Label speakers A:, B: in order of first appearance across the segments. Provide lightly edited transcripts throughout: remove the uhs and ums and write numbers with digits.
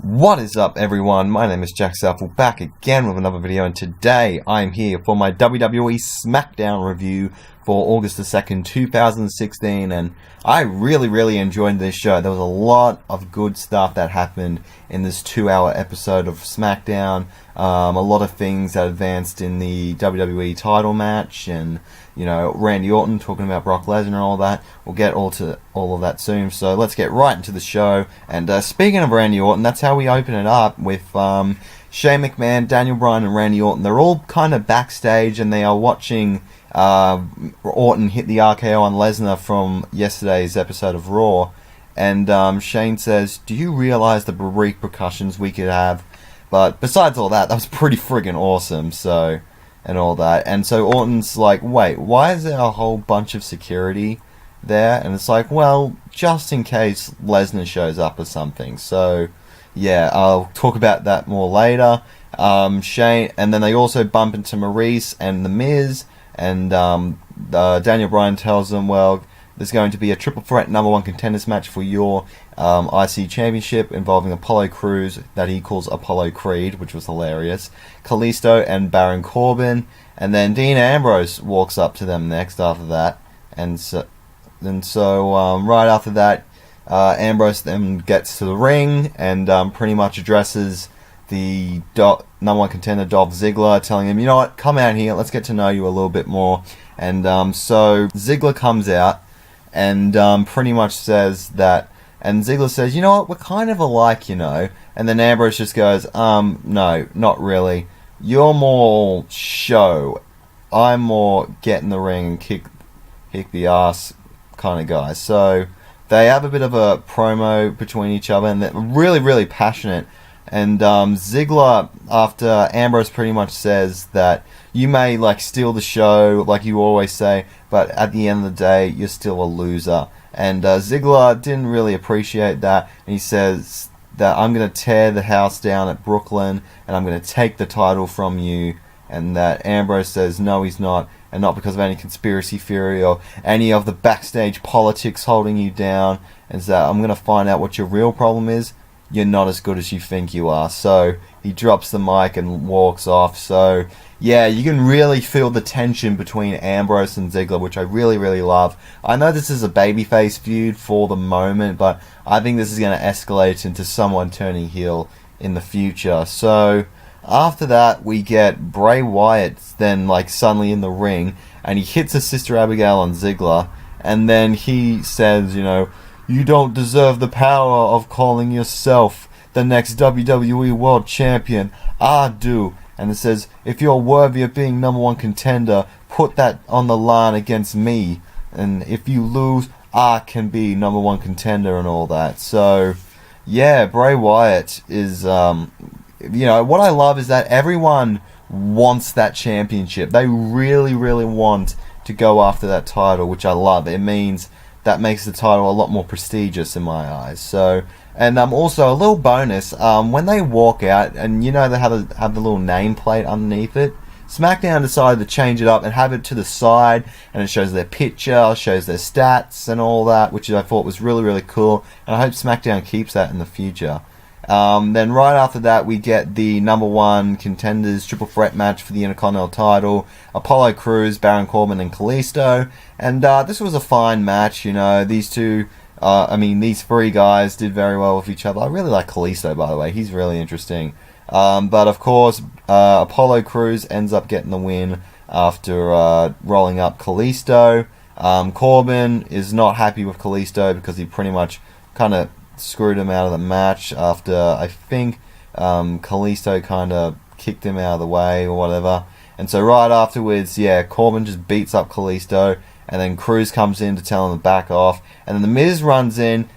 A: What is up, everyone? My name is Jack Southall, back again with another video, and today I am here for my WWE SmackDown review for August the 2nd, 2016, and I really enjoyed this show. There was a lot of good stuff that happened in this 2-hour episode of SmackDown. A lot of things that advanced in the WWE title match, and you know, Randy Orton talking about Brock Lesnar and all that. We'll get all of that soon, so let's get right into the show. And speaking of Randy Orton, that's how we open it up with Shane McMahon, Daniel Bryan and Randy Orton. They're all kind of backstage and they are watching Orton hit the RKO on Lesnar from yesterday's episode of Raw. And Shane says, "Do you realize the repercussions we could have?" But besides all that, that was pretty friggin' awesome, so, and all that. And so Orton's like, wait, why is there a whole bunch of security there? And it's like, well, just in case Lesnar shows up or something. So, yeah, I'll talk about that more later. Shane, and then they also bump into Maurice and The Miz, and Daniel Bryan tells them, well, there's going to be a triple threat #1 contenders match for your IC Championship involving Apollo Crews, that he calls Apollo Creed, which was hilarious, Kalisto and Baron Corbin, and then Dean Ambrose walks up to them next after that, and so right after that, Ambrose then gets to the ring and pretty much addresses the #1 contender Dolph Ziggler, telling him, you know what, come out here, let's get to know you a little bit more. And so Ziggler comes out and pretty much says that, and Ziggler says, you know what, we're kind of alike, you know. And then Ambrose just goes, no, not really. You're more show. I'm more get in the ring and kick the ass kind of guy. So they have a bit of a promo between each other, and they're really passionate. And Ziggler, after Ambrose pretty much says that you may like steal the show, like you always say, but at the end of the day, you're still a loser. And Ziggler didn't really appreciate that, and he says that I'm going to tear the house down at Brooklyn, and I'm going to take the title from you. And that Ambrose says no, he's not, and not because of any conspiracy theory or any of the backstage politics holding you down. And that I'm going to find out what your real problem is. You're not as good as you think you are. So he drops the mic and walks off. So yeah, you can really feel the tension between Ambrose and Ziggler, which I really love. I know this is a babyface feud for the moment, but I think this is going to escalate into someone turning heel in the future. So after that, we get Bray Wyatt then like suddenly in the ring, and he hits his sister Abigail on Ziggler, and then he says, you know, you don't deserve the power of calling yourself the next WWE World Champion. I do. And it says, if you're worthy of being #1 contender, put that on the line against me. And if you lose, I can be #1 contender and all that. So, yeah, Bray Wyatt is, you know, what I love is that everyone wants that championship. They really want to go after that title, which I love. It means that makes the title a lot more prestigious in my eyes. So, and also a little bonus, when they walk out, and you know they have the little nameplate underneath it, SmackDown decided to change it up and have it to the side, and it shows their picture, shows their stats and all that, which I thought was really cool, and I hope SmackDown keeps that in the future. Then right after that, we get the #1 contenders triple threat match for the Intercontinental title, Apollo Crews, Baron Corbin and Kalisto, and this was a fine match. You know, these two, these three guys did very well with each other. I really like Kalisto, by the way. He's really interesting. But of course, Apollo Crews ends up getting the win after rolling up Kalisto. Corbin is not happy with Kalisto because he pretty much kind of screwed him out of the match after, I think, Kalisto kind of kicked him out of the way or whatever. And so right afterwards, yeah, Corbin just beats up Kalisto, and then Crews comes in to tell him to back off. And then The Miz runs in,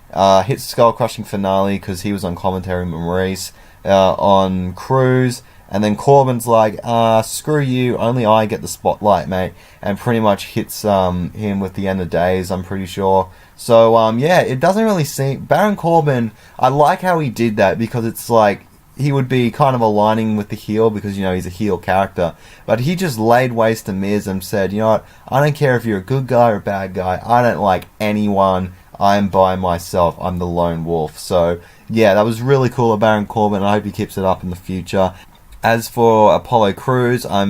A: hits skull-crushing finale because he was on commentary with Maurice on Crews. And then Corbin's like, screw you, only I get the spotlight, mate. And pretty much hits him with the end of days, I'm pretty sure. So, yeah, it doesn't really seem... Baron Corbin, I like how he did that, because it's like, he would be kind of aligning with the heel, because, you know, he's a heel character. But he just laid waste to Miz and said, you know what, I don't care if you're a good guy or a bad guy, I don't like anyone, I'm by myself. I'm the lone wolf. So, yeah, that was really cool of Baron Corbin. I hope he keeps it up in the future. As for Apollo Crews, I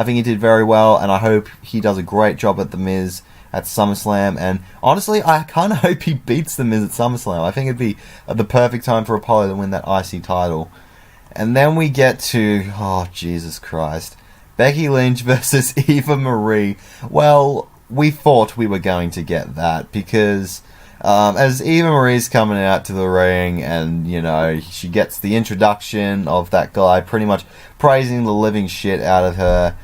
A: think he did very well, and I hope he does a great job at The Miz at SummerSlam. And honestly, I kind of hope he beats The Miz at SummerSlam. I think it'd be the perfect time for Apollo to win that IC title. And then we get to, oh, Jesus Christ, Becky Lynch versus Eva Marie. Well, we thought we were going to get that because as Eva Marie's coming out to the ring and, you know, she gets the introduction of that guy pretty much praising the living shit out of her.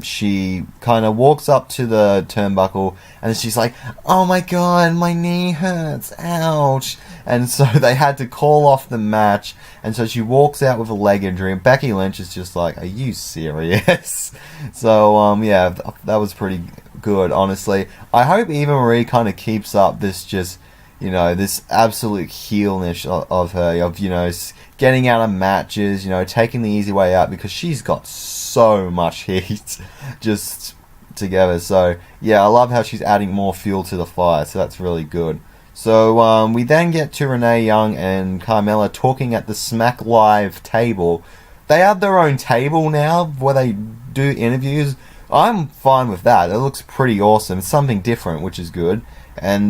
A: She kind of walks up to the turnbuckle and she's like, oh my god, my knee hurts, ouch. And so they had to call off the match, and so she walks out with a leg injury, and Becky Lynch is just like, are you serious? So, yeah, that was pretty good, honestly. I hope Eva Marie kind of keeps up this just, you know, this absolute heelness of her, of, you know, getting out of matches, you know, taking the easy way out, because she's got so much heat just together. So, yeah, I love how she's adding more fuel to the fire, so that's really good. So, we then get to Renee Young and Carmella talking at the Smack Live table. They have their own table now where they do interviews. I'm fine with that. It looks pretty awesome. It's something different, which is good. And,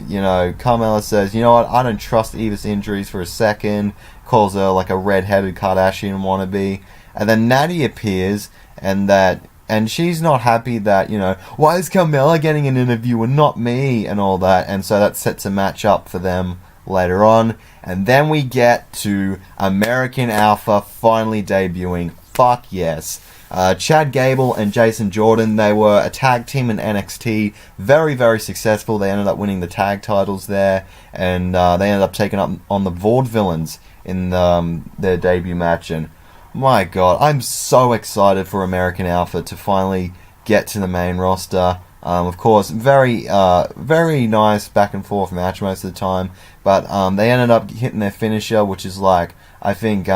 A: you know, Carmella says, you know what, I don't trust Eva's injuries for a second. Calls her like a red-headed Kardashian wannabe. And then Natty appears, and she's not happy that, you know, why is Carmella getting an interview and not me, and all that. And so that sets a match up for them later on. And then we get to American Alpha finally debuting. Fuck yes. Chad Gable and Jason Jordan, they were a tag team in NXT. Very, very successful. They ended up winning the tag titles there. And they ended up taking up on the Vaudevillains in their debut match. And my god, I'm so excited for American Alpha to finally get to the main roster. Of course, very nice back and forth match most of the time. But they ended up hitting their finisher, which is like, I think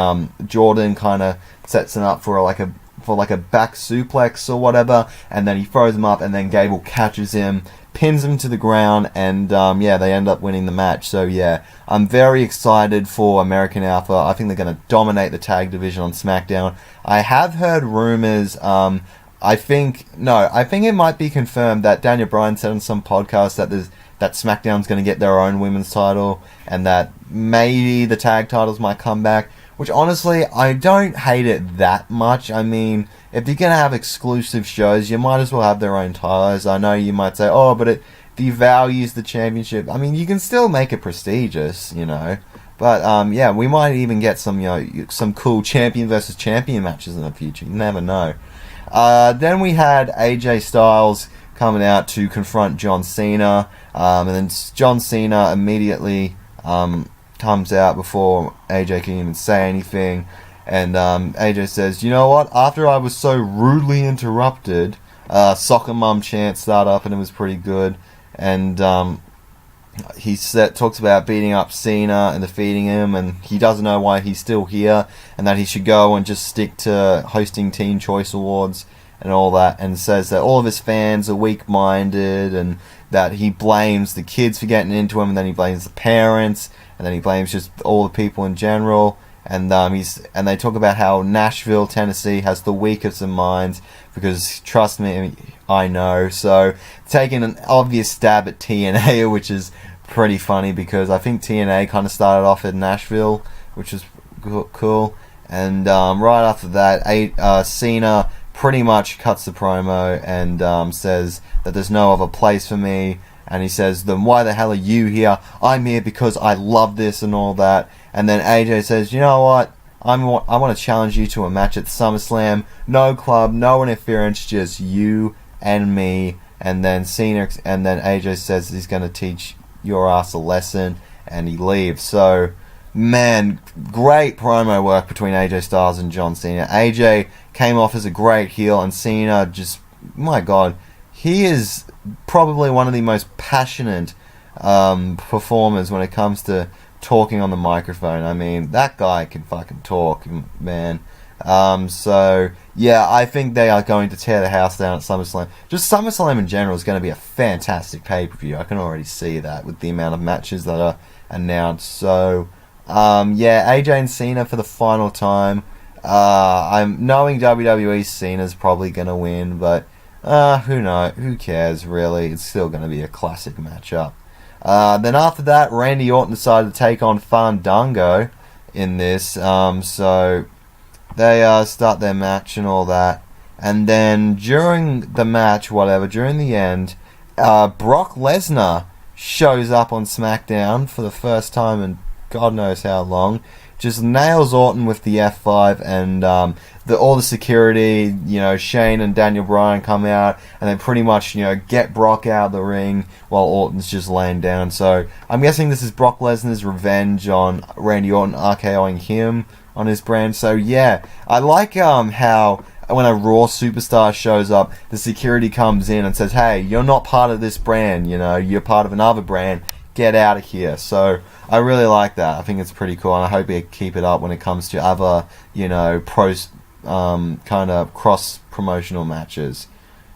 A: Jordan kind of sets them up for like a back suplex or whatever, and then he throws him up, and then Gable catches him, pins him to the ground, and yeah, they end up winning the match. So yeah, I'm very excited for American Alpha. I think they're going to dominate the tag division on SmackDown. I have heard rumors, I think it might be confirmed that Daniel Bryan said on some podcast that SmackDown's going to get their own women's title, and that maybe the tag titles might come back. Which, honestly, I don't hate it that much. I mean, if you're going to have exclusive shows, you might as well have their own titles. I know you might say, oh, but it devalues the championship. I mean, you can still make it prestigious, you know. But, yeah, we might even get some, you know, some cool champion versus champion matches in the future. You never know. Then we had AJ Styles coming out to confront John Cena. And then John Cena immediately comes out before AJ can even say anything, and AJ says, you know what, after I was so rudely interrupted, Soccer Mom chant started up, and it was pretty good. And he talks about beating up Cena and defeating him, and he doesn't know why he's still here, and that he should go and just stick to hosting Teen Choice Awards and all that, and says that all of his fans are weak-minded, and that he blames the kids for getting into him, and then he blames the parents, and then he blames just all the people in general. And they talk about how Nashville, Tennessee has the weakest of minds, because trust me, I know. So taking an obvious stab at TNA, which is pretty funny, because I think TNA kind of started off in Nashville, which is cool. And right after that, Cena pretty much cuts the promo and says that there's no other place for me. And he says, then why the hell are you here? I'm here because I love this and all that. And then AJ says, you know what? I want to challenge you to a match at SummerSlam. No club, no interference, just you and me. And then AJ says he's going to teach your ass a lesson, and he leaves. So, man, great promo work between AJ Styles and John Cena. AJ came off as a great heel, and Cena just, my God, he is probably one of the most passionate performers when it comes to talking on the microphone. I mean, that guy can fucking talk, man. So yeah, I think they are going to tear the house down at SummerSlam. Just SummerSlam in general is going to be a fantastic pay-per-view. I can already see that with the amount of matches that are announced. So yeah, AJ and Cena for the final time. I'm knowing WWE Cena's probably going to win, but who knows? Who cares, really? It's still going to be a classic matchup. Then after that, Randy Orton decided to take on Fandango in this. So they start their match and all that. And then during the match, during the end, Brock Lesnar shows up on SmackDown for the first time in God knows how long. Just nails Orton with the F5, and all the security, Shane and Daniel Bryan come out, and they pretty much, get Brock out of the ring while Orton's just laying down. So I'm guessing this is Brock Lesnar's revenge on Randy Orton RKOing him on his brand. So yeah, I like how when a Raw superstar shows up, the security comes in and says, "Hey, you're not part of this brand. You're part of another brand. Get out of here." So I really like that. I think it's pretty cool, and I hope they keep it up when it comes to other, pros, kind of cross-promotional matches.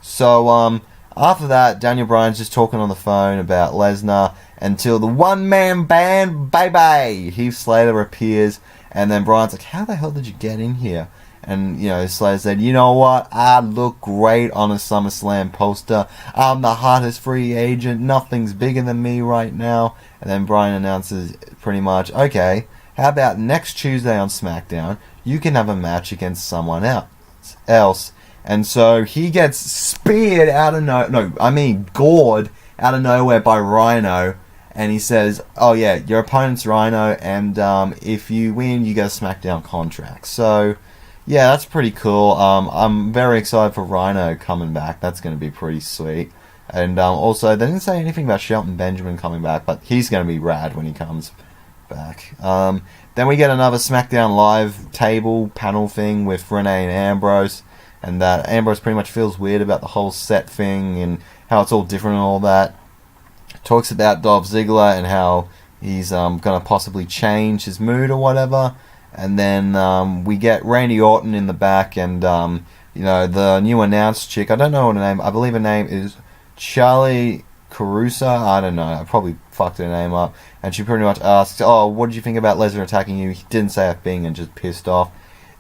A: So after that, Daniel Bryan's just talking on the phone about Lesnar until the one-man band, bye-bye, Heath Slater appears, and then Bryan's like, "How the hell did you get in here?" And, Slater said, "You know what? I look great on a SummerSlam poster. I'm the hottest free agent. Nothing's bigger than me right now." And then Bryan announces pretty much, "Okay, how about next Tuesday on SmackDown, you can have a match against someone else." And so he gets speared out of gored out of nowhere by Rhino. And he says, "Oh yeah, your opponent's Rhino, and if you win, you get a SmackDown contract." So yeah, that's pretty cool. I'm very excited for Rhino coming back. That's going to be pretty sweet. And also, they didn't say anything about Shelton Benjamin coming back, but he's going to be rad when he comes back. Then we get another SmackDown Live table panel thing with Renee and Ambrose, and that Ambrose pretty much feels weird about the whole set thing and how it's all different and all that. Talks about Dolph Ziggler and how he's going to possibly change his mood or whatever. And then we get Randy Orton in the back, and the new announced chick. I don't know her name. I believe her name is Charlie Carusa. I don't know. I probably fucked her name up. And she pretty much asks, "Oh, what did you think about Lesnar attacking you?" He didn't say a thing and just pissed off.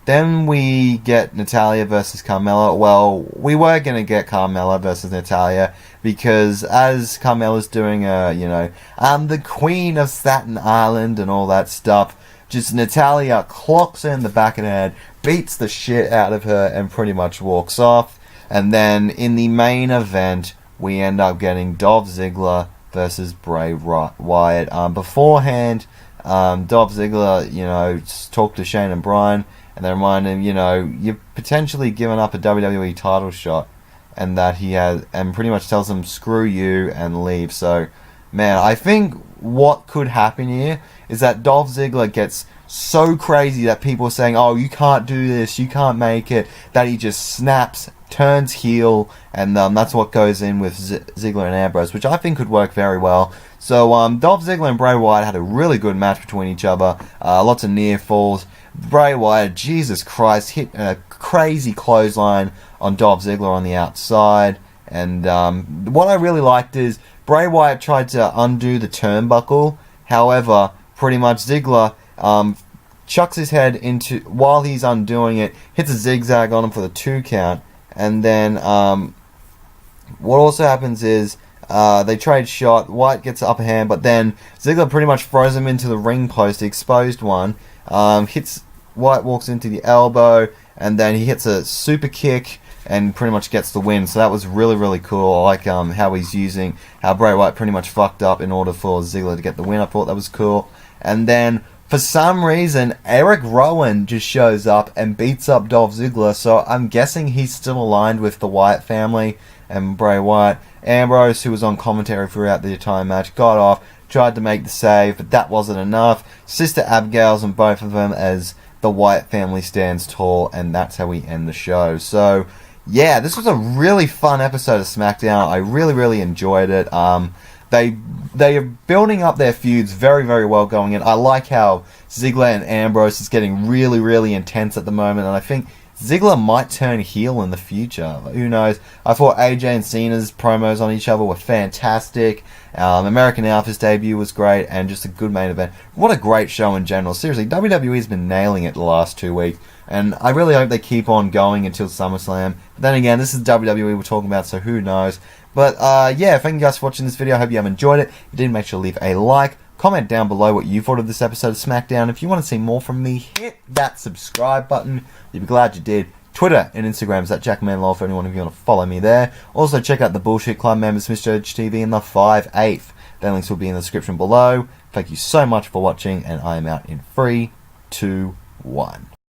A: Then we get Natalya versus Carmella. Well, we were going to get Carmella versus Natalya because as Carmella's doing I'm the Queen of Staten Island and all that stuff, just Natalya clocks her in the back of the head, beats the shit out of her, and pretty much walks off. And then in the main event, we end up getting Dolph Ziggler versus Bray Wyatt. Beforehand, Dolph Ziggler, talked to Shane and Bryan, and they remind him, you're potentially giving up a WWE title shot, and that he has, and pretty much tells him, "Screw you," and leave. So, man, I think what could happen here is that Dolph Ziggler gets so crazy that people are saying, "Oh, you can't do this, you can't make it," that he just snaps, turns heel, and that's what goes in with Ziggler and Ambrose, which I think could work very well. So Dolph Ziggler and Bray Wyatt had a really good match between each other, lots of near falls. Bray Wyatt, Jesus Christ, hit a crazy clothesline on Dolph Ziggler on the outside, and what I really liked is Bray Wyatt tried to undo the turnbuckle. However, pretty much Ziggler chucks his head into, while he's undoing it, hits a zigzag on him for the 2 count. And then what also happens is they trade shot. Wyatt gets the upper hand, but then Ziggler pretty much throws him into the ring post, the exposed one. Hits Wyatt, walks into the elbow, and then he hits a super kick and pretty much gets the win. So that was really, really cool. I like how Bray Wyatt pretty much fucked up in order for Ziggler to get the win. I thought that was cool. And then for some reason, Eric Rowan just shows up and beats up Dolph Ziggler. So I'm guessing he's still aligned with the Wyatt family and Bray Wyatt. Ambrose, who was on commentary throughout the entire match, got off, tried to make the save, but that wasn't enough. Sister Abigail's on both of them as the Wyatt family stands tall, and that's how we end the show. So yeah, this was a really fun episode of SmackDown. I really, really enjoyed it. The they are building up their feuds very, very well going in. I like how Ziggler and Ambrose is getting really, really intense at the moment, and I think Ziggler might turn heel in the future. Who knows? I thought AJ and Cena's promos on each other were fantastic. American Alpha's debut was great, and just a good main event. What a great show in general. Seriously, WWE's been nailing it the last 2 weeks, and I really hope they keep on going until SummerSlam. But then again, this is WWE we're talking about, so who knows? But yeah, thank you guys for watching this video. I hope you have enjoyed it. If you did, make sure to leave a like. Comment down below what you thought of this episode of SmackDown. If you want to see more from me, hit that subscribe button. You'll be glad you did. Twitter and Instagram is at JackmanLaw for anyone if you want to follow me there. Also, check out the Bullshit Club members, Mr. TV, and the 5/8. Their links will be in the description below. Thank you so much for watching, and I am out in 3, 2, 1.